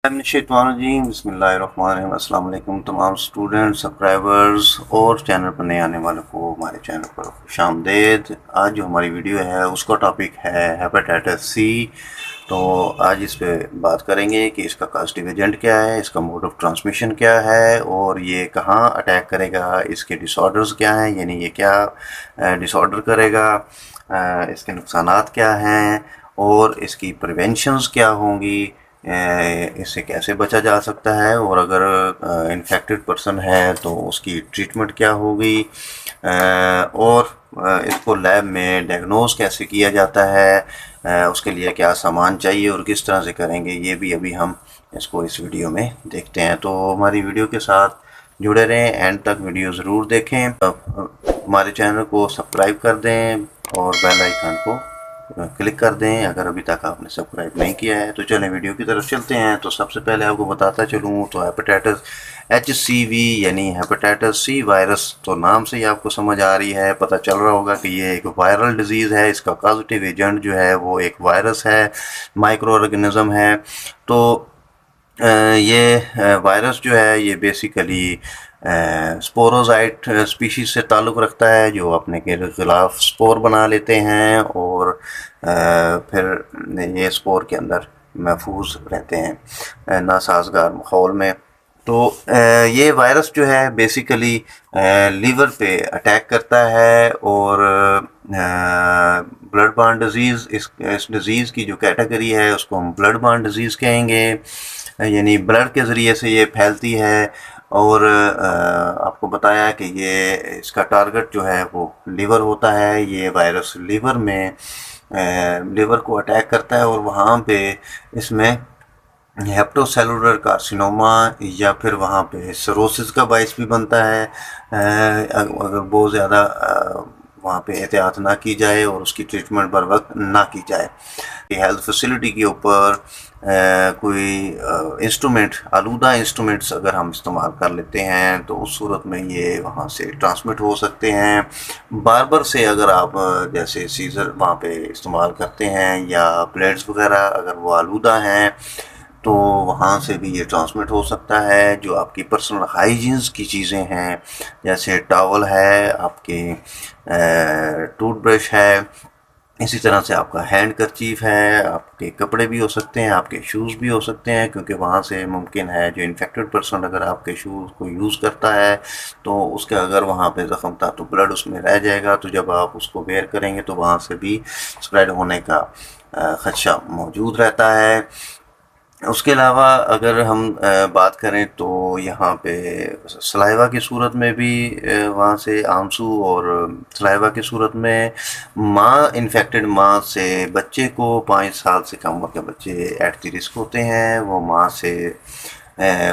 बिस्मिल्लाहिर्रहमानिर्रहीम। अस्सलाम वालेकुम तमाम स्टूडेंट सब्सक्राइबर्स और चैनल पर नए आने वालों को हमारे चैनल पर खुशामदीद। आज जो हमारी वीडियो है उसका टॉपिक है हेपेटाइटिस सी। तो आज इस पे बात करेंगे कि इसका कास्टिव एजेंट क्या है, इसका मोड ऑफ ट्रांसमिशन क्या है और ये कहाँ अटैक करेगा, इसके डिसऑर्डर्स क्या हैं, यानी ये क्या डिसऑर्डर करेगा, इसके नुकसानात क्या हैं और इसकी प्रिवेंशंस क्या होंगी, इससे कैसे बचा जा सकता है और अगर इन्फेक्टेड पर्सन है तो उसकी ट्रीटमेंट क्या होगी, और इसको लैब में डायग्नोज कैसे किया जाता है, उसके लिए क्या सामान चाहिए और किस तरह से करेंगे, ये भी अभी हम इसको इस वीडियो में देखते हैं। तो हमारी वीडियो के साथ जुड़े रहें, एंड तक वीडियो ज़रूर देखें। हमारे चैनल को सब्सक्राइब कर दें और बेल आइकन को क्लिक कर दें अगर अभी तक आपने सब्सक्राइब नहीं किया है। तो चलें वीडियो की तरफ चलते हैं। तो सबसे पहले आपको बताता चलूँ तो हेपेटाइटिस HCV यानी हेपेटाइटिस सी वायरस, तो नाम से ही आपको समझ आ रही है, पता चल रहा होगा कि ये एक वायरल डिजीज़ है। इसका कॉजेटिव एजेंट जो है वो एक वायरस है, माइक्रो ऑर्गेनिज्म है। तो ये वायरस जो है ये बेसिकली स्पोरोजाइट स्पीशीज से ताल्लुक़ रखता है, जो अपने के ख़िलाफ़ स्पोर बना लेते हैं और फिर ये स्पोर के अंदर महफूज रहते हैं नासाज़गार माहौल में। तो ये वायरस जो है बेसिकली लीवर पे अटैक करता है और ब्लड बॉर्न डिजीज़, इस डिज़ीज़ की जो कैटेगरी है उसको हम ब्लड बॉर्न डिजीज़ कहेंगे, यानी ब्लड के ज़रिए से ये फैलती है। और आपको बताया कि ये इसका टारगेट जो है वो लिवर होता है। ये वायरस लिवर को अटैक करता है और वहाँ पे इसमें हेप्टोसेलुलर कार्सिनोमा या फिर वहाँ पे सिरोसिस का बाइस भी बनता है अगर बहुत ज़्यादा वहाँ पे एहतियात ना की जाए और उसकी ट्रीटमेंट बर वक्त ना की जाए। हेल्थ फैसिलिटी के ऊपर कोई इंस्ट्रूमेंट, आलूदा इंस्ट्रूमेंट्स अगर हम इस्तेमाल कर लेते हैं तो उस सूरत में ये वहाँ से ट्रांसमिट हो सकते हैं। बार्बर से अगर आप जैसे सीज़र वहाँ पे इस्तेमाल करते हैं या ब्लेड्स वगैरह अगर वो आलूदा हैं तो वहाँ से भी ये ट्रांसमिट हो सकता है। जो आपकी पर्सनल हाइजीन्स की चीज़ें हैं जैसे टॉवल है, आपके टूथब्रश है, इसी तरह से आपका हैंड करचीफ है, आपके कपड़े भी हो सकते हैं, आपके शूज़ भी हो सकते हैं, क्योंकि वहाँ से मुमकिन है जो इन्फेक्टेड पर्सन अगर आपके शूज़ को यूज़ करता है तो उसका अगर वहाँ पे ज़ख्म था तो ब्लड उसमें रह जाएगा, तो जब आप उसको वेयर करेंगे तो वहाँ से भी स्प्रेड होने का ख़दशा मौजूद रहता है। उसके अलावा अगर हम बात करें तो यहाँ पे सलाइवा की सूरत में भी वहाँ से आंसू और सलाइवा की सूरत में माँ, इन्फेक्टेड माँ से बच्चे को 5 साल से कम उम्र के बच्चे एट द रिस्क होते हैं, वो माँ से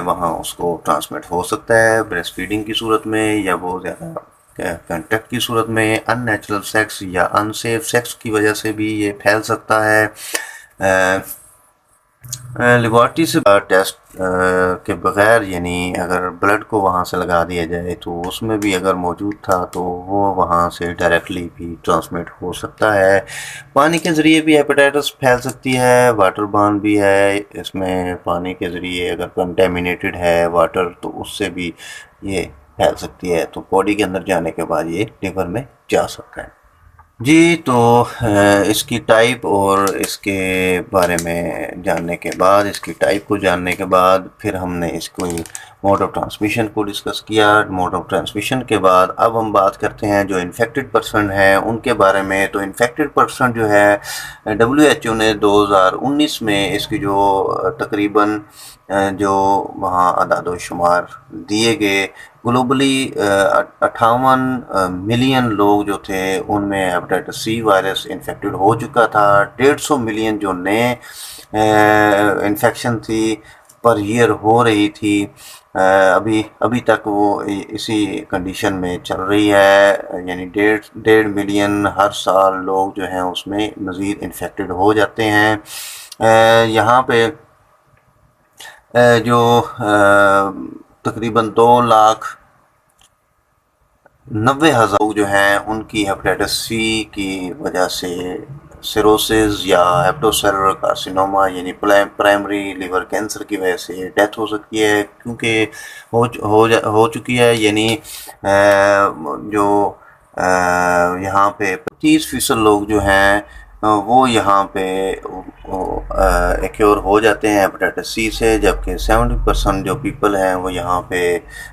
वहाँ उसको ट्रांसमिट हो सकता है ब्रेस्ट फीडिंग की सूरत में या बहुत ज़्यादा कंटेक्ट की सूरत में, अननेचुरल सेक्स या अनसेफ सेक्स की वजह से भी ये फैल सकता है। लेबॉर्ट्री से टेस्ट के बग़ैर, यानी अगर ब्लड को वहाँ से लगा दिया जाए तो उसमें भी अगर मौजूद था तो वो वहाँ से डायरेक्टली भी ट्रांसमिट हो सकता है। पानी के ज़रिए भी हेपेटाइटिस फैल सकती है, वाटर बॉर्न भी है, इसमें पानी के ज़रिए अगर कंटेमिनेटेड है वाटर तो उससे भी ये फैल सकती है, तो बॉडी के अंदर जाने के बाद ये लिवर में जा सकता है। जी, तो इसकी टाइप और इसके बारे में जानने के बाद, इसकी टाइप को जानने के बाद फिर हमने इसको मोड ऑफ ट्रांसमिशन को डिस्कस किया। मोड ऑफ ट्रांसमिशन के बाद अब हम बात करते हैं जो इन्फेक्टेड पर्सन हैं उनके बारे में। तो इन्फेक्टेड पर्सन जो है WHO ने 2019 में इसकी जो तकरीबन जो वहाँ अदाद शुमार दिए गए, ग्लोबली 58 मिलियन लोग जो थे उनमें हेपेटाइटिस सी वायरस इन्फेक्टेड हो चुका था। 150 मिलियन जो नए इन्फेक्शन थी पर ईयर हो रही थी, अभी तक वो इसी कंडीशन में चल रही है, यानी 1.5 मिलियन हर साल लोग जो हैं उसमें मज़ीद इन्फेक्टेड हो जाते हैं। यहाँ पे जो तकरीबन 2,90,000 जो हैं उनकी हेपेटाइटिस सी की वजह से सिरोसिस या हेप्टोसेलुलर कार्सिनोमा यानी प्राइमरी लिवर कैंसर की वजह से डेथ हो सकती है, क्योंकि हो चुकी है। यानी जो यहाँ पे 25% लोग जो हैं वो यहाँ पे एक्योर हो जाते हैं हेपेटाइटिस सी से, जबकि 70% जो पीपल हैं वो यहाँ पे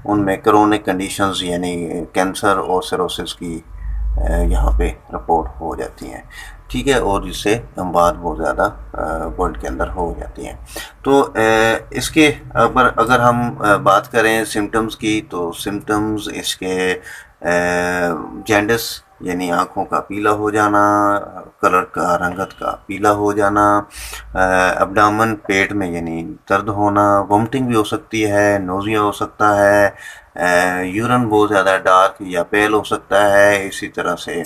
उनमें क्रोनिक कंडीशंस यानी कैंसर और सिरोसिस की यहाँ पे रिपोर्ट हो जाती हैं। ठीक है, और जिससे बात बहुत ज़्यादा वर्ल्ड के अंदर हो जाती हैं। तो इसके अगर हम बात करें सिम्टम्स की, तो सिम्टम्स इसके जैंडिस यानी आँखों का पीला हो जाना, कलर का रंगत का पीला हो जाना, एब्डामन पेट में यानी दर्द होना, वोमिटिंग भी हो सकती है, नोज़िया हो सकता है, यूरिन बहुत ज़्यादा डार्क या पेल हो सकता है। इसी तरह से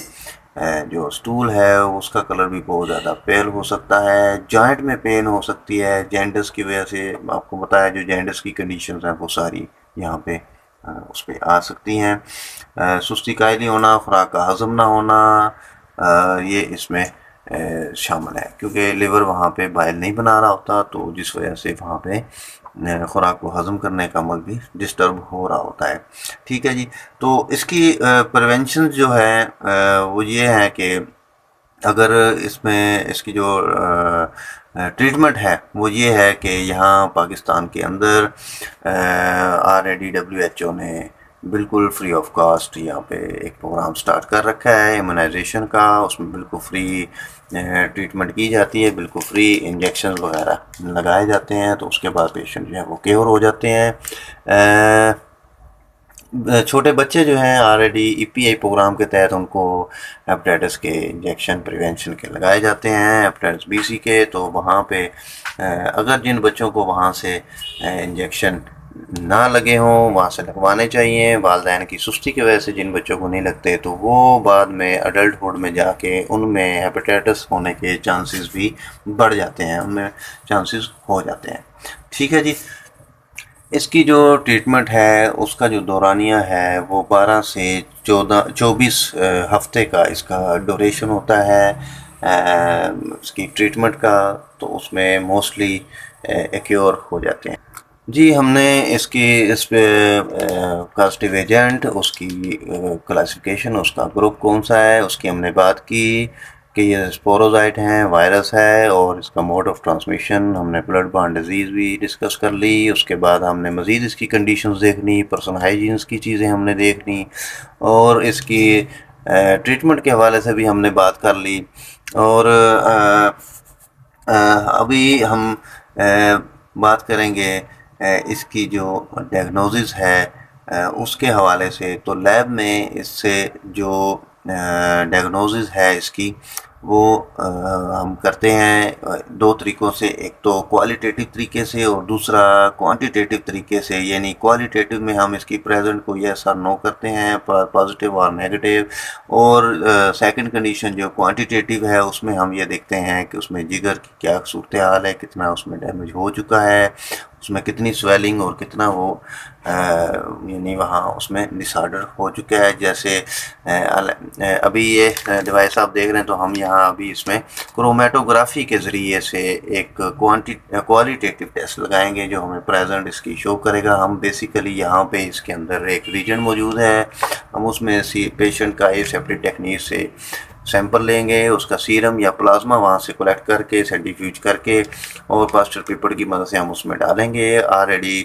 जो स्टूल है उसका कलर भी बहुत ज़्यादा पेल हो सकता है। जॉइंट में पेन हो सकती है जैंडिस की वजह से। आपको बताया जो जैंडिस की कंडीशंस हैं वो सारी यहाँ पे उस पर आ सकती हैं। सुस्ती कायली होना, खुराक का हज़म ना होना, ये इसमें शामिल है, क्योंकि लिवर वहाँ पे बाइल नहीं बना रहा होता, तो जिस वजह से वहाँ पे खुराक को हज़म करने का अमल भी डिस्टर्ब हो रहा होता है। ठीक है जी। तो इसकी प्रिवेंशन जो है वो ये है कि अगर इसमें इसकी जो ट्रीटमेंट है वो ये है कि यहाँ पाकिस्तान के अंदर RADWHO ने बिल्कुल फ्री ऑफ कास्ट यहाँ पे एक प्रोग्राम स्टार्ट कर रखा है इम्यूनाइजेशन का। उसमें बिल्कुल फ्री ट्रीटमेंट की जाती है, बिल्कुल फ्री इंजेक्शन वगैरह लगाए जाते हैं, तो उसके बाद पेशेंट जो है वो क्योर हो जाते हैं। छोटे बच्चे जो हैं ऑलरेडी EPI प्रोग्राम के तहत उनको हेपेटाइटिस के इंजेक्शन प्रिवेंशन के लगाए जाते हैं, हेपेटाइटिस BC के। तो वहाँ पे अगर जिन बच्चों को वहाँ से इंजेक्शन ना लगे हों वहाँ से लगवाने चाहिए। वालिदैन की सुस्ती की वजह से जिन बच्चों को नहीं लगते तो वो बाद में अडल्टहुड में जाके उनमें हेपेटाइटिस होने के चांसेस भी बढ़ जाते हैं, उनमें चांसेस हो जाते हैं। ठीक है जी। इसकी जो ट्रीटमेंट है उसका जो दौरानिया है वो 12 से 24 हफ्ते का इसका ड्यूरेशन होता है इसकी ट्रीटमेंट का। तो उसमें मोस्टली एक्योर हो जाते हैं। जी, हमने इसकी इस पे कास्टिव एजेंट, उसकी क्लासिफिकेशन, उसका ग्रुप कौन सा है उसकी हमने बात की कि ये स्पोरोजाइट हैं, वायरस है, और इसका मोड ऑफ ट्रांसमिशन हमने ब्लड बॉर्न डिजीज़ भी डिस्कस कर ली। उसके बाद हमने मज़ीद इसकी कंडीशंस देखनी, पर्सनल हाइजीन्स की चीज़ें हमने देखनी, और इसकी ट्रीटमेंट के हवाले से भी हमने बात कर ली। और अभी हम बात करेंगे इसकी जो डायग्नोसिस है उसके हवाले से। तो लैब में इससे जो डायग्नोसिस है इसकी वो हम करते हैं दो तरीक़ों से, एक तो क्वालिटेटिव तरीके से और दूसरा क्वांटिटेटिव तरीके से। यानी क्वालिटेटिव में हम इसकी प्रेजेंट को यस और नो करते हैं, पॉजिटिव और नेगेटिव। और सेकंड कंडीशन जो क्वांटिटेटिव है उसमें हम ये देखते हैं कि उसमें जिगर की क्या सूरत हाल है, कितना उसमें डैमेज हो चुका है, उसमें कितनी स्वेलिंग और कितना वो यानी वहाँ उसमें डिसऑर्डर हो चुका है। जैसे अभी ये डिवाइस आप देख रहे हैं, तो हम यहाँ अभी इसमें क्रोमेटोग्राफी के ज़रिए से एक क्वालिटेटिव टेस्ट लगाएंगे जो हमें प्रेजेंट इसकी शो करेगा। हम बेसिकली यहाँ पे इसके अंदर एक रीजन मौजूद है, हम उसमें पेशेंट का एसेप्टिक टेक्निक से सैंपल लेंगे, उसका सीरम या प्लाज्मा वहाँ से कलेक्ट करके सेंट्रीफ्यूज करके और पास्टर पेपर की मदद से हम उसमें डालेंगे। ऑलरेडी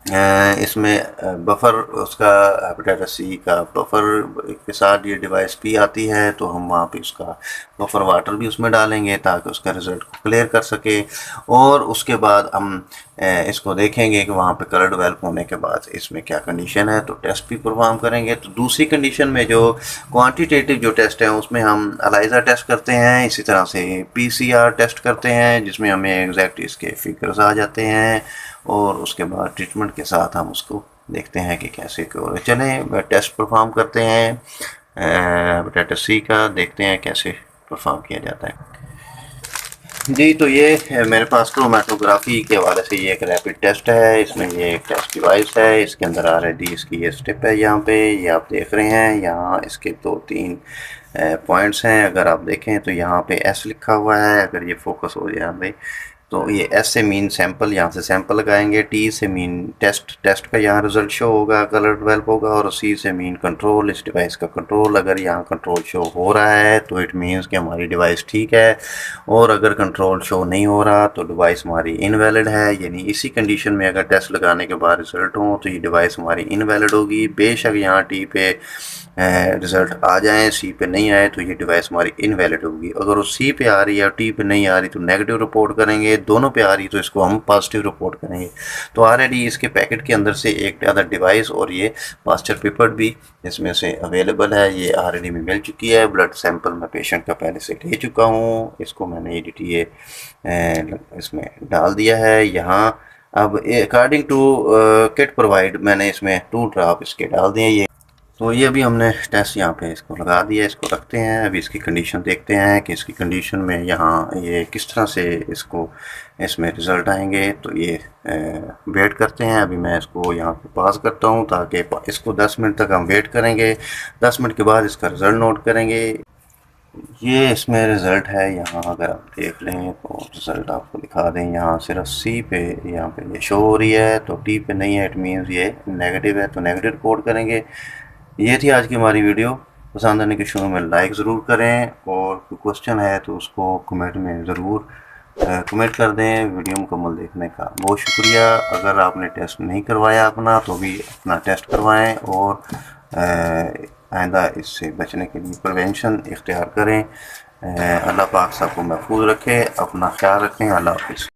इसमें बफ़र, उसका हेपेटाइटिस सी का बफ़र के साथ ये डिवाइस भी आती है, तो हम वहाँ पे उसका बफ़र वाटर भी उसमें डालेंगे ताकि उसका रिज़ल्ट को क्लियर कर सके। और उसके बाद हम इसको देखेंगे कि वहाँ पे कलर डेवलप होने के बाद इसमें क्या कंडीशन है, तो टेस्ट भी परफॉर्म करेंगे। तो दूसरी कंडीशन में जो क्वांटिटेटिव जो टेस्ट है उसमें हम एलाइज़ा टेस्ट करते हैं, इसी तरह से PCR टेस्ट करते हैं जिसमें हमें एग्जैक्ट इसके फिगर्स आ जाते हैं, और उसके बाद ट्रीटमेंट के साथ हम उसको देखते हैं कि कैसे क्योर। चलें टेस्ट परफॉर्म करते हैं हेपेटाइटिस सी का, देखते हैं कैसे परफॉर्म किया जाता है। जी, तो ये मेरे पास क्रोमेटोग्राफी के हवाले से ये एक रैपिड टेस्ट है। इसमें ये एक टेस्ट डिवाइस है, इसके अंदर ऑलरेडी इसकी ये स्टेप है, यहाँ पे ये आप देख रहे हैं। यहाँ इसके 2-3 पॉइंट्स हैं, अगर आप देखें तो यहाँ पे एस लिखा हुआ है, अगर ये फोकस हो जाए भाई, तो ये एस से मीन सैंपल, यहाँ से सैंपल लगाएंगे, टी से मीन टेस्ट, टेस्ट का यहाँ रिजल्ट शो होगा, कलर डेवलप होगा, और सी से मीन कंट्रोल, इस डिवाइस का कंट्रोल। अगर यहाँ कंट्रोल शो हो रहा है तो इट मीन्स कि हमारी डिवाइस ठीक है, और अगर कंट्रोल शो नहीं हो रहा तो डिवाइस हमारी इनवैलिड है। यानी इसी कंडीशन में अगर टेस्ट लगाने के बाद रिजल्ट हो तो ये डिवाइस हमारी इनवैलिड होगी। बेशक यहाँ टी पे रिज़ल्ट आ जाएँ, सी पे नहीं आए तो ये डिवाइस हमारी इनवैलिड होगी। अगर वो सी पे आ रही है और टी पे नहीं आ रही तो नेगेटिव रिपोर्ट करेंगे, दोनों पे आ रही तो इसको हम पॉजिटिव रिपोर्ट करेंगे। तो ऑलरेडी इसके पैकेट के अंदर से एक अदर डिवाइस और ये मास्टर पेपर भी इसमें से अवेलेबल है, ये ऑलरेडी में मिल चुकी है। ब्लड सैंपल मैं पेशेंट का पहले से ले चुका हूँ, इसको मैंने EDTA इसमें डाल दिया है यहाँ। अब अकॉर्डिंग टू किट प्रोवाइड मैंने इसमें 2 ड्रॉप इसके डाल दिए। ये तो ये अभी हमने टेस्ट यहाँ पे इसको लगा दिया, इसको रखते हैं। अभी इसकी कंडीशन देखते हैं कि इसकी कंडीशन में यहाँ ये किस तरह से इसको इसमें रिज़ल्ट आएंगे। तो ये वेट करते हैं। अभी मैं इसको यहाँ पे पास करता हूँ ताकि इसको 10 मिनट तक हम वेट करेंगे। 10 मिनट के बाद इसका रिज़ल्ट नोट करेंगे। ये इसमें रिज़ल्ट है, यहाँ अगर आप देख लें तो रिज़ल्ट आपको दिखा दें। यहाँ सिर्फ सी पे यहाँ पे ये शो हो रही है, तो टी पे नहीं है, इट मीन्स ये नेगेटिव है, तो नेगेटिव रिपोर्ट करेंगे। ये थी आज की हमारी वीडियो। पसंद आने के शुरू में लाइक ज़रूर करें, और कोई क्वेश्चन है तो उसको कमेंट में ज़रूर कमेंट कर दें। वीडियो मुकम्मल देखने का बहुत शुक्रिया। अगर आपने टेस्ट नहीं करवाया अपना तो भी अपना टेस्ट करवाएं, और आइंदा इससे बचने के लिए प्रिवेंशन इख्तियार करें। अल्लाह पाक सबको महफूज रखे, अपना ख्याल रखें। अल्लाह हाफ़िज़।